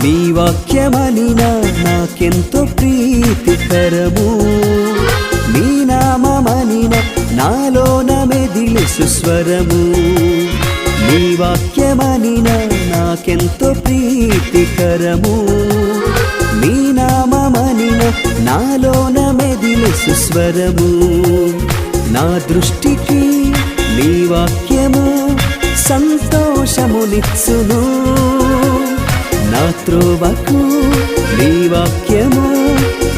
నీ వాక్యమనిన నాకెంతో ప్రీతికరము, నీ నామమనిన నాలోన మెదిలి సుస్వరము. నీ వాక్యమనిన నాకెంతో ప్రీతికరము, నీ నామమనిన నాలోన మెదిలి సుస్వరము. నా దృష్టికి నీ వాక్యము సంతోషమునిచ్చును, నా త్రోవకు నీ వాక్యము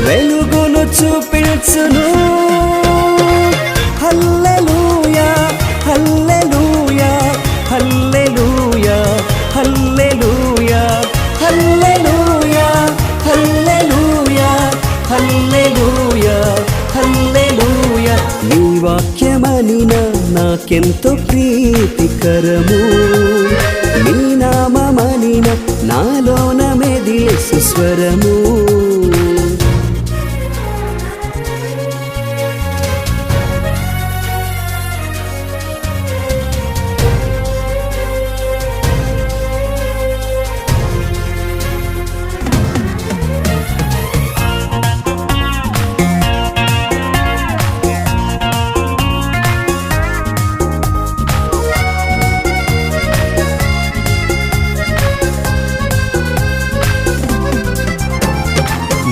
వెలుగును చూపించును. హల్లెలూయా హల్లెలూయా హల్లెలూయా హల్లెలూయా హల్లెలూయా హల్లెలూయా హల్లెలూయా హల్లెలూయా. నీ వాక్యమనిన నాకెంతో ప్రీతికరము, నీ నామమనిన నాలోన మెదిలి సుస్వరము.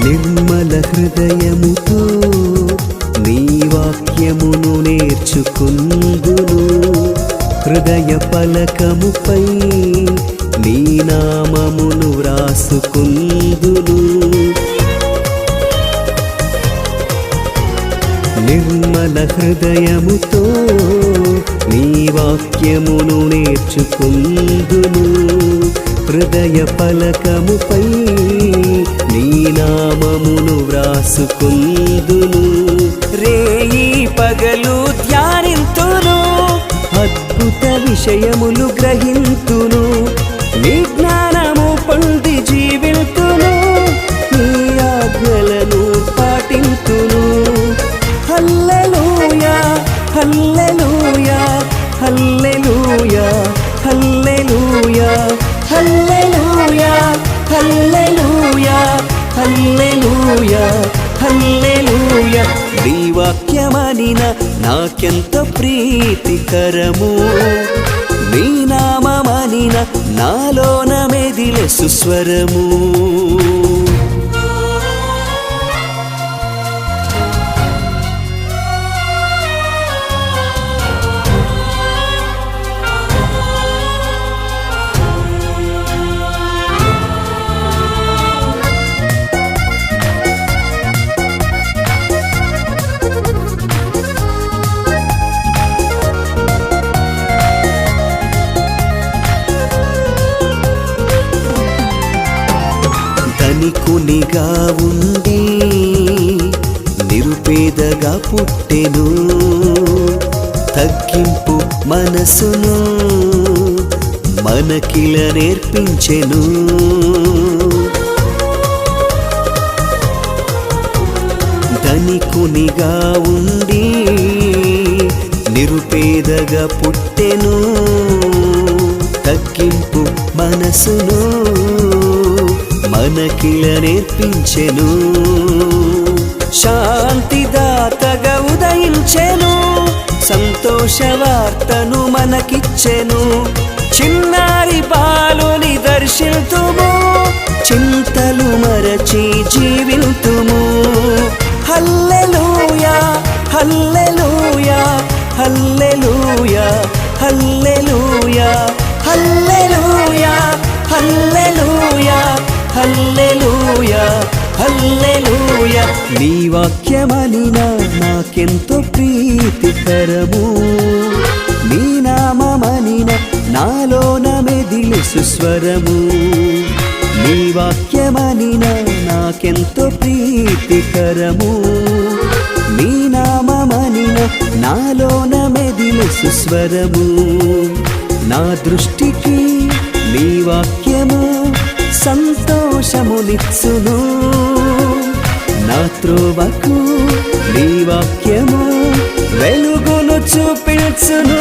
నిర్మల హృదయముతో నీ వాక్యమును నేర్చుకుందును, హృదయ పలకముపై నీ నామమును వ్రాసుకుందును. నిర్మల హృదయముతో నీ వాక్యమును నేర్చుకుందును, హృదయ పలకముపై నీ నామమును వ్రాసుకుందును. రేయి పగలు ధ్యానింతును, అద్భుత విషయములు గ్రహింతును, నీ జ్ఞానము పొంది జీవింతును, నీ ఆజ్ఞలను పాటింతును. హల్లెలూయా హల్లెలూయా హల్లెలూయా హల్లెలూయా హల్లెలూయా హల్లెలూయా హల్లెలూయా హల్లెలూయా. నీ వాక్యమనిన నాకెంతో ప్రీతికరము, నీ నామమనిన నాలోన మెదిలి సుస్వరము. ధనికునిగా ఉండి నిరుపేదగా పుట్టెను, తగ్గింపు మనసును మనకిల నేర్పించెను. ధనికునిగా ఉండి నిరుపేదగా పుట్టెను, తగ్గింపు మనసును మనకిల నేర్పించెను. శాంతిదాతగా ఉదయించెను, సంతోష వార్తను మనకిచ్చెను. చిన్నారి బాలుని దర్శింతుము, చింతలు మరచి జీవింతుము. హల్లెలూయా హల్లెలూయా హల్లెలూయా హల్లెలూయా హల్లెలూయా హల్లెలూయా హల్లెలూయా హల్లెలూయా. నీ వాక్యమనిన నాకెంతో ప్రీతికరము, నీ నామమనిన నాలోన మెదిలి సుస్వరము. నీ వాక్యమనిన నాకెంతో ప్రీతికరము, నీ నామమనిన నాలోన మెదిలి సుస్వరము. నా దృష్టికి నీ వాక్యము సంతోషమునిచ్చును, నా త్రోవకు నీ వాక్యము వెలుగును చూపించును.